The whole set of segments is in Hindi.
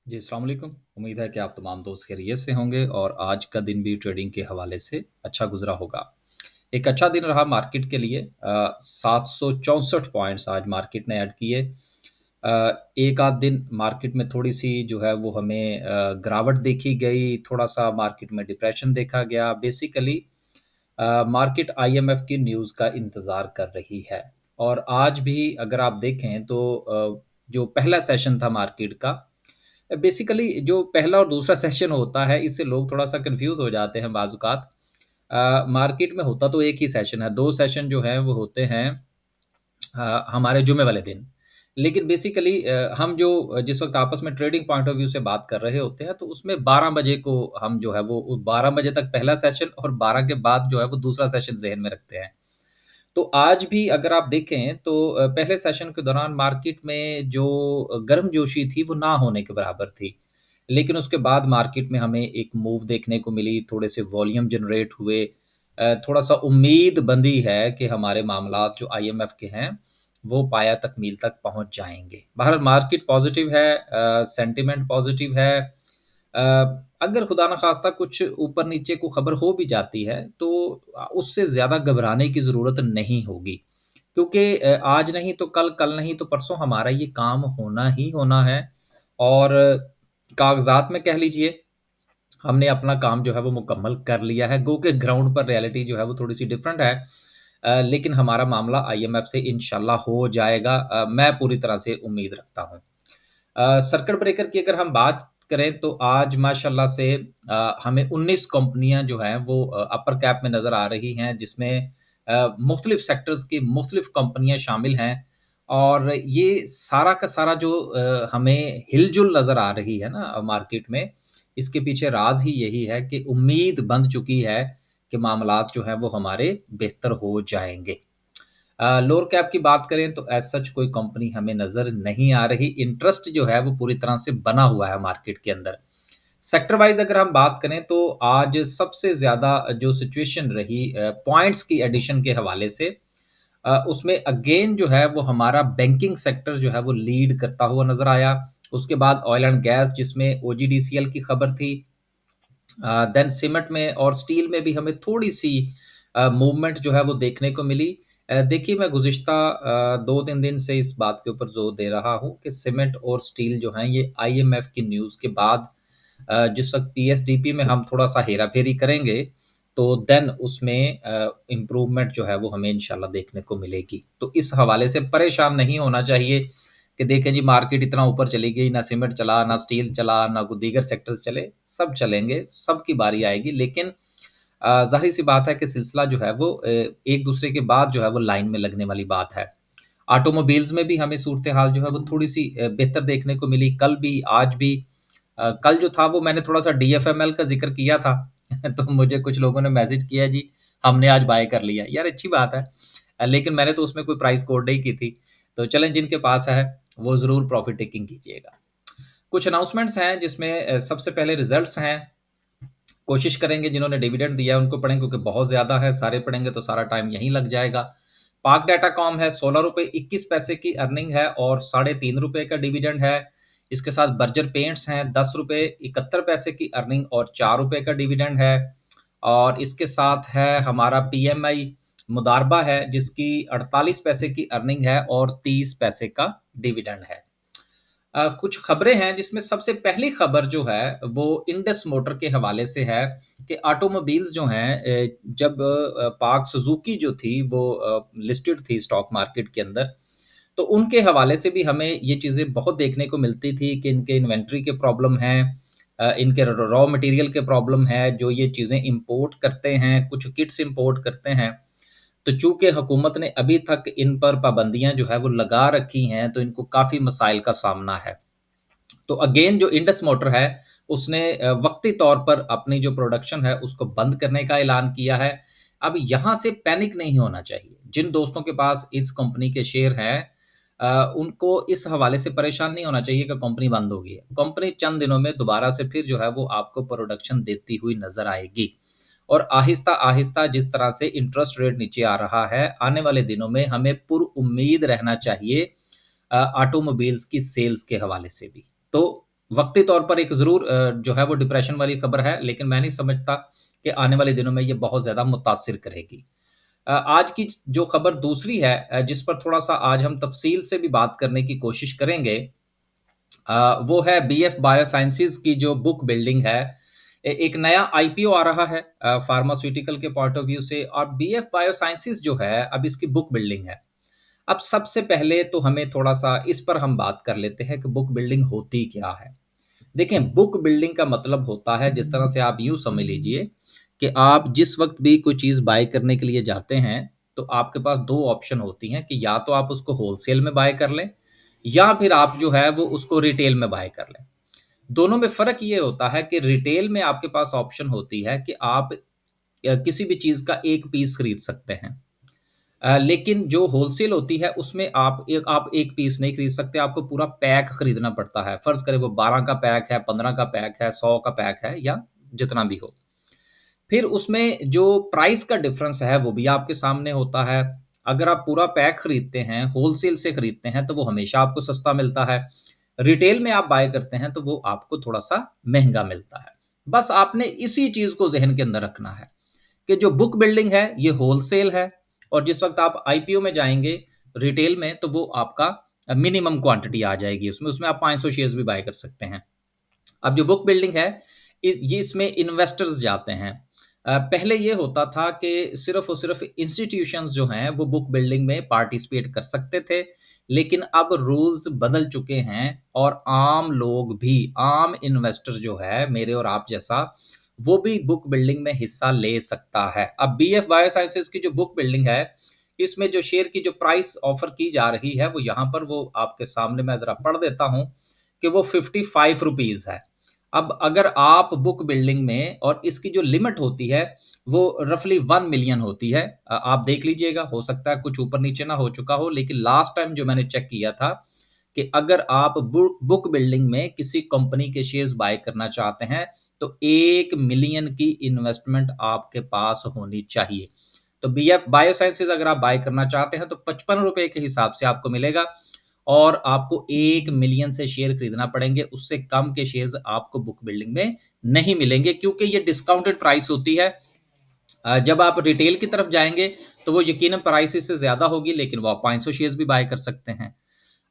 जी, अस्सलाम वालेकुम। उम्मीद है कि आप तमाम दोस्त खैरियत से होंगे और आज का दिन भी ट्रेडिंग के हवाले से अच्छा गुज़रा होगा। एक अच्छा दिन रहा मार्केट के लिए 764 पॉइंट्स आज मार्केट ने ऐड किए। एक आध दिन मार्केट में थोड़ी-सी जो है वो हमें गिरावट देखी गई, थोड़ा-सा मार्केट में डिप्रेशन देखा गया। बेसिकली मार्केट आईएमएफ की न्यूज़ का इंतज़ार कर रही है और आज भी अगर आप देखें तो जो पहला सेशन था मार्केट का बेसिकली जो पहला और दूसरा सेशन होता है, इससे लोग थोड़ा-सा कन्फ्यूज़ हो जाते हैं बाज़-औक़ात। मार्केट में होता तो एक ही सेशन है, 2 सेशन जो हैं वो होते हैं हमारे जुम्मे वाले दिन। लेकिन बेसिकली हम जो जिस वक़्त आपस में ट्रेडिंग पॉइंट ऑफ व्यू से बात कर रहे होते हैं, तो उसमें 12 बजे को हम जो है वो 12 बजे तक पहला सेशन और 12 के बाद जो है वो दूसरा सेशन ज़हन में रखते हैं। तो आज भी अगर आप देखें तो पहले सेशन के दौरान मार्केट में जो गर्मजोशी थी वो ना होने के बराबर थी। लेकिन उसके बाद मार्केट में हमें एक मूव देखने को मिली, थोड़े से वॉल्यूम जनरेट हुए, थोड़ा-सा उम्मीद बंधी है कि हमारे मामलात जो आईएमएफ के हैं, वो पाया तकमील तक पहुँच जाएँगे। बहरहाल मार्केट पॉज़िटिव है, सेंटिमेंट पॉज़िटिव है। अ, अगर खुदा न ख़ास्ता कुछ ऊपर-नीचे को खबर हो भी जाती है, तो उससे ज़्यादा घबराने की ज़रूरत नहीं होगी। क्योंकि आज नहीं तो कल, कल नहीं तो परसों हमारा ये काम होना ही होना है और कागज़ात में कह लीजिए, हमने अपना काम जो है वो मुकम्मल कर लिया है। गो के ग्राउंड पर रियलिटी जो है वो थोड़ी-सी डिफरेंट है। लेकिन हमारा मामला आईएमएफ से इंशाल्लाह हो जाएगा। मैं पूरी तरह से उम्मीद रखता हूँ। सर्किट ब्रेकर की अगर हम बात करें तो आज माशाल्लाह से हमें 19 कंपनियाँ जो हैं वो अपर कैप में नज़र आ रही हैं जिसमें मुख्तलिफ सेक्टर्स की मुख्तलिफ कंपनियाँ शामिल हैं और ये सारा का सारा जो हमें हिल-जुल नज़र आ रही है ना मार्केट में, इसके पीछे राज़ ही यही है कि उम्मीद बंध चुकी है कि मामलात जो हैं वो हमारे बेहतर हो जाएँगे। लोअर कैप की बात करें तो एज़ सच कोई कंपनी हमें नज़र नहीं आ रही। इंटरेस्ट जो है वो पूरी तरह से बना हुआ है मार्केट के अंदर। सेक्टर वाइज़ अगर हम बात करें तो आज सबसे ज़्यादा जो सिचुएशन रही पॉइंट्स की एडिशन के हवाले से उसमें अगेन जो है वो हमारा बैंकिंग सेक्टर जो है वो लीड करता हुआ नज़र आया। उसके बाद ऑयल एंड गैस जिसमें ओजीडीसीएल की खबर थी। देन सीमेंट में और स्टील में भी हमें थोड़ी-सी मूवमेंट जो है वो देखने को मिली। देखिए मैं गुज़िश्ता 2-3 दिन से इस बात के ऊपर ज़ोर दे रहा हूँ कि सीमेंट और स्टील जो हैं ये आईएमएफ की न्यूज़ के बाद जिस वक़्त पीएसडीपी में हम थोड़ा-सा हेरा-फेरी करेंगे, तो देन उसमें इम्प्रूवमेंट जो है वो हमें इंशाल्लाह देखने को मिलेगी। तो इस हवाले से परेशान नहीं होना चाहिए कि देखें जी मार्केट इतना ऊपर चली गई, ना सीमेंट चला, ना स्टील चला, ना कोई दीगर सेक्टर्स चले, सब चलेंगे, सबकी बारी आएगी। लेकिन ज़ाहिर-सी बात है कि सिलसिला जो है वो एक दूसरे के बाद जो है वो लाइन में लगने वाली बात है। ऑटोमोबाइल्स में भी हमें सूरत-ए-हाल जो है वो थोड़ी-सी बेहतर देखने को मिली, कल भी, आज भी। कल जो था वो मैंने थोड़ा-सा डीएफएमएल का ज़िक्र किया था, तो मुझे कुछ लोगों ने मैसेज किया जी, हमने आज बाय कर लिया। यार अच्छी बात है। लेकिन मैंने तो उसमें कोई प्राइस कोड नहीं की थी। तो चलें जिनके पास है, वो ज़रूर प्रॉफ़िट टेकिंग कीजिएगा। कुछ अनाउंसमेंट्स हैं जिसमें सबसे पहले रिज़ल्ट्स हैं। कोशिश करेंगे जिन्होंने डिविडेंड दिया है उनको पढ़ें क्योंकि बहुत ज़्यादा है, सारे पढ़ेंगे तो सारा टाइम यहीं लग जाएगा। पाक डाटाकॉम है, ₹16.21 की अर्निंग है और ₹3.5 का डिविडेंड है। इसके साथ बर्जर पेंट्स हैं, ₹10.71 की अर्निंग और ₹4 का डिविडेंड है। और इसके साथ है हमारा पीएमआई मुदारबा है जिसकी 48 पैसे की अर्निंग है और 30 पैसे का डिविडेंड है। कुछ खबरें हैं जिसमें सबसे पहली खबर जो है वो इंडस मोटर के हवाले से है कि ऑटोमोबाइल्स जो हैं जब पार्क सुजुकी जो थी वो लिस्टेड थी स्टॉक मार्केट के अंदर, तो उनके हवाले से भी हमें ये चीज़ें बहुत देखने को मिलती थी कि इनके इन्वेंट्री के प्रॉब्लम हैं, इनके रॉ मटेरियल के प्रॉब्लम है, जो ये चीज़ें इंपोर्ट करते हैं, कुछ किट्स इंपोर्ट करते हैं। तो चूँकि हुकूमत ने अभी तक इन पर पाबंदियाँ जो है वो लगा रखी हैं, तो इनको काफ़ी मसाइल का सामना है। तो अगेन जो इंडस मोटर है, उसने वक़्ती तौर पर अपनी जो प्रोडक्शन है, उसको बंद करने का ऐलान किया है। अब यहाँ से पैनिक नहीं होना चाहिए। जिन दोस्तों के पास इस कंपनी के शेयर हैं उनको इस हवाले से परेशान नहीं होना चाहिए कि कंपनी बंद हो गई है। कंपनी चंद दिनों में दोबारा से फिर जो है वो आपको प्रोडक्शन देती हुई नज़र आएगी। और आहिस्ता-आहिस्ता जिस तरह से इंटरेस्ट रेट नीचे आ रहा है, आने वाले दिनों में हमें पुरउम्मीद रहना चाहिए ऑटोमोबाइल्स की सेल्स के हवाले से भी। तो वक्ती तौर पर एक ज़रूर जो है वो डिप्रेशन वाली खबर है, लेकिन मैं नहीं समझता कि आने वाले दिनों में ये बहुत ज़्यादा मुतासिर करेगी। आज की जो खबर दूसरी है, जिस पर थोड़ा-सा आज हम तफ़सील से भी बात करने की कोशिश करेंगे, वो है बीएफ बायोसाइंसेज़ की जो बुक बिल्डिंग है। एक नया आईपीओ आ रहा है फार्मास्यूटिकल के पॉइंट ऑफ व्यू से, और बीएफ बायोसाइंसेज़ जो है अब इसकी बुक बिल्डिंग है। अब सबसे पहले तो हमें थोड़ा-सा इस पर हम बात कर लेते हैं कि बुक बिल्डिंग होती क्या है? देखें, बुक बिल्डिंग का मतलब होता है, जिस तरह से आप यूँ समझ लीजिए कि आप जिस वक़्त भी कोई चीज़ बाय करने के लिए जाते हैं, तो आपके पास 2 ऑप्शन होती हैं कि या तो आप उसको होलसेल में बाय कर लें, या फिर आप जो है वो उसको रिटेल में बाय कर लें। दोनों में फ़र्क ये होता है कि रिटेल में आपके पास ऑप्शन होती है कि आप किसी भी चीज़ का 1 पीस खरीद सकते हैं। लेकिन जो होलसेल होती है उसमें आप 1 पीस नहीं खरीद सकते, आपको पूरा पैक खरीदना पड़ता है। फ़र्ज़ करें वो 12 का पैक है, 15 का पैक है, 100 का पैक है, या जितना भी हो। फिर उसमें जो प्राइस का डिफ़रेंस है वो भी आपके सामने होता है। अगर आप पूरा पैक खरीदते हैं, होलसेल से खरीदते हैं, तो वो हमेशा आपको सस्ता मिलता है। रिटेल में आप बाय करते हैं तो वो आपको थोड़ा-सा महँगा मिलता है। बस आपने इसी चीज़ को ज़हन के अंदर रखना है कि जो बुक बिल्डिंग है ये होलसेल है, और जिस वक़्त आप आईपीओ में जाएँगे रिटेल में, तो वो आपका मिनिमम क्वांटिटी आ जाएगी उसमें, उसमें आप 500 शेयर्स भी बाय कर सकते हैं। अब जो बुक बिल्डिंग है, ये इसमें इन्वेस्टर्स जाते हैं। पहले ये होता था कि सिर्फ़ और सिर्फ़ इंस्टीट्यूशंस जो हैं वो बुक बिल्डिंग में पार्टिसिपेट कर सकते थे, लेकिन अब रूल्स बदल चुके हैं, और आम लोग भी, आम इन्वेस्टर जो है मेरे और आप जैसा, वो भी बुक बिल्डिंग में हिस्सा ले सकता है। अब बीएफ बायोसाइंसेज़ की जो बुक बिल्डिंग है, इसमें जो शेयर की जो प्राइस ऑफ़र की जा रही है, वो यहाँ पर वो आपके सामने मैं ज़रा पढ़ देता हूँ कि वो ₹55 है। अब अगर आप बुक बिल्डिंग में, और इसकी जो लिमिट होती है वो रफली 1 मिलियन होती है। आप देख लीजिएगा, हो सकता है कुछ ऊपर नीचे ना हो चुका हो, लेकिन लास्ट टाइम जो मैंने चेक किया था कि अगर आप बुक बिल्डिंग में किसी कंपनी के शेयर्स बाय करना चाहते हैं, तो 1 मिलियन की इन्वेस्टमेंट आपके पास होनी चाहिए। तो बीएफ बायोसाइंसेज़ अगर आप बाय करना चाहते हैं तो ₹55 के हिसाब से आपको मिलेगा, और आपको 1 मिलियन से शेयर खरीदना पड़ेंगे, उससे कम के शेयर्स आपको बुक बिल्डिंग में नहीं मिलेंगे, क्योंकि ये डिस्काउंटेड प्राइस होती है। जब आप रिटेल की तरफ जाएँगे तो वो यकीनन प्राइस इससे ज़्यादा होगी, लेकिन वो आप 500 शेयर्स भी बाय कर सकते हैं।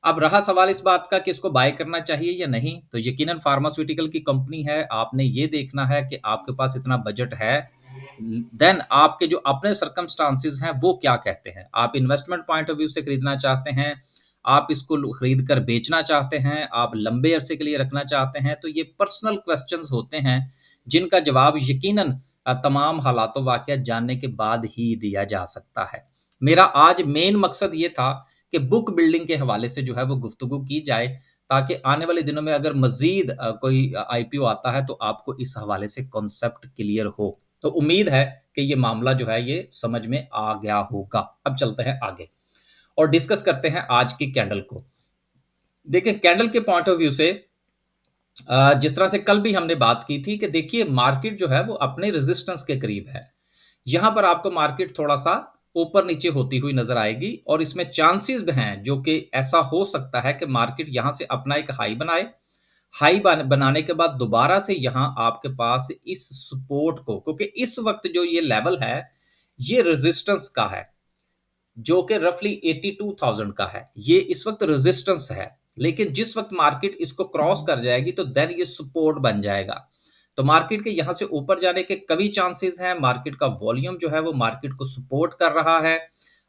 अब रहा सवाल इस बात का कि इसको बाय करना चाहिए या नहीं, तो यकीनन फार्मास्यूटिकल की कंपनी है, आपने ये देखना है कि आपके पास इतना बजट है, देन आपके जो अपने सर्कमस्टांसेस हैं वो क्या कहते हैं। आप इन्वेस्टमेंट पॉइंट ऑफ व्यू से खरीदना चाहते हैं, आप इसको खरीद कर बेचना चाहते हैं, आप लंबे अरसे के लिए रखना चाहते हैं, तो ये पर्सनल क्वेश्चंस होते हैं जिनका जवाब यकीनन तमाम हालातों वाक़यात जानने के बाद ही दिया जा सकता है। मेरा आज मेन मकसद ये था कि बुक बिल्डिंग के हवाले से जो है वो गुफ्तगू की जाए, ताकि आने वाले दिनों में अगर मज़ीद कोई आईपीओ आता है तो आपको इस हवाले से कॉन्सेप्ट क्लियर हो। तो उम्मीद है कि ये मामला जो है ये समझ में आ गया होगा। अब चलते हैं आगे और डिस्कस करते हैं आज की कैंडल को। देखिए, कैंडल के पॉइंट ऑफ व्यू से जिस तरह से कल भी हमने बात की थी कि देखिए मार्केट जो है वो अपने रेजिस्टेंस के करीब है। यहाँ पर आपको मार्केट थोड़ा-सा ऊपर-नीचे होती हुई नज़र आएगी, और इसमें चांसेस भी हैं जो कि ऐसा हो सकता है कि मार्केट यहाँ से अपना एक हाई बनाए। हाई बनाने के बाद दोबारा से यहाँ आपके पास इस सपोर्ट को, क्योंकि इस वक़्त जो ये लेवल है, ये रेजिस्टेंस का है, जो कि रफली 82,000 का है। ये इस वक़्त रेजिस्टेंस है, लेकिन जिस वक़्त मार्केट इसको क्रॉस कर जाएगी तो देन ये सपोर्ट बन जाएगा। तो मार्केट के यहाँ से ऊपर जाने के कभी चांसेस हैं। मार्केट का वॉल्यूम जो है वो मार्केट को सपोर्ट कर रहा है,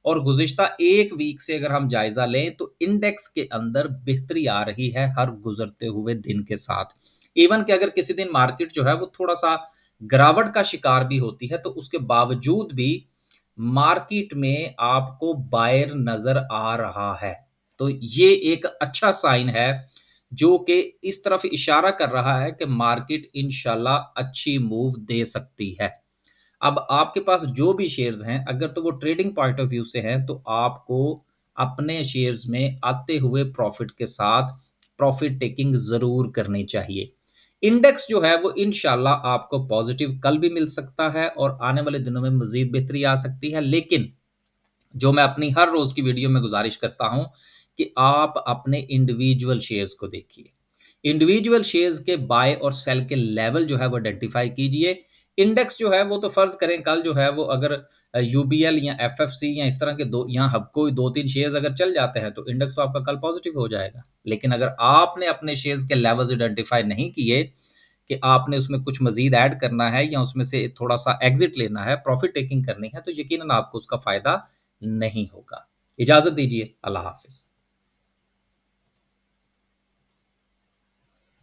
और गुज़िश्ता 1 वीक से अगर हम जायज़ा लें तो इंडेक्स के अंदर बेहतरी आ रही है हर गुज़रते हुए दिन के साथ। इवन कि अगर किसी दिन मार्केट जो है वो थोड़ा-सा गिरावट का शिकार भी होती है, तो उसके बावजूद भी मार्केट में आपको बायर नज़र आ रहा है। तो ये एक अच्छा साइन है, जो कि इस तरफ इशारा कर रहा है कि मार्केट इंशाल्लाह अच्छी मूव दे सकती है। अब आपके पास जो भी शेयर्स हैं, अगर तो वो ट्रेडिंग पॉइंट ऑफ व्यू से हैं, तो आपको अपने शेयर्स में आते हुए प्रॉफ़िट के साथ प्रॉफ़िट टेकिंग ज़रूर करनी चाहिए। इंडेक्स जो है वो इंशाल्लाह आपको पॉज़िटिव कल भी मिल सकता है, और आने वाले दिनों में मज़ीद बेहतरी आ सकती है। लेकिन जो मैं अपनी हर रोज़ की वीडियो में गुज़ारिश करता हूँ कि आप अपने इंडिविजुअल शेयर्स को देखिए। इंडिविजुअल शेयर्स के बाय और सेल के लेवल जो है वो आइडेंटिफाई कीजिए। इंडेक्स जो है वो तो फ़र्ज़ करें कल जो है वो अगर यूबीएल या एफएफसी या इस तरह के दो यहाँ हब कोई 2-3 शेयर्स अगर चल जाते हैं तो इंडेक्स तो आपका कल पॉजिटिव हो जाएगा। लेकिन अगर आपने अपने शेयर्स के लेवल्स आइडेंटिफाई नहीं किए कि आपने उसमें कुछ मज़ीद ऐड करना है या उसमें से थोड़ा-सा एग्ज़िट लेना है, प्रॉफ़िट टेकिंग करनी है, तो यकीनन आपको उसका फ़ायदा नहीं होगा। इजाज़त दीजिए, अल्लाह हाफ़िज़।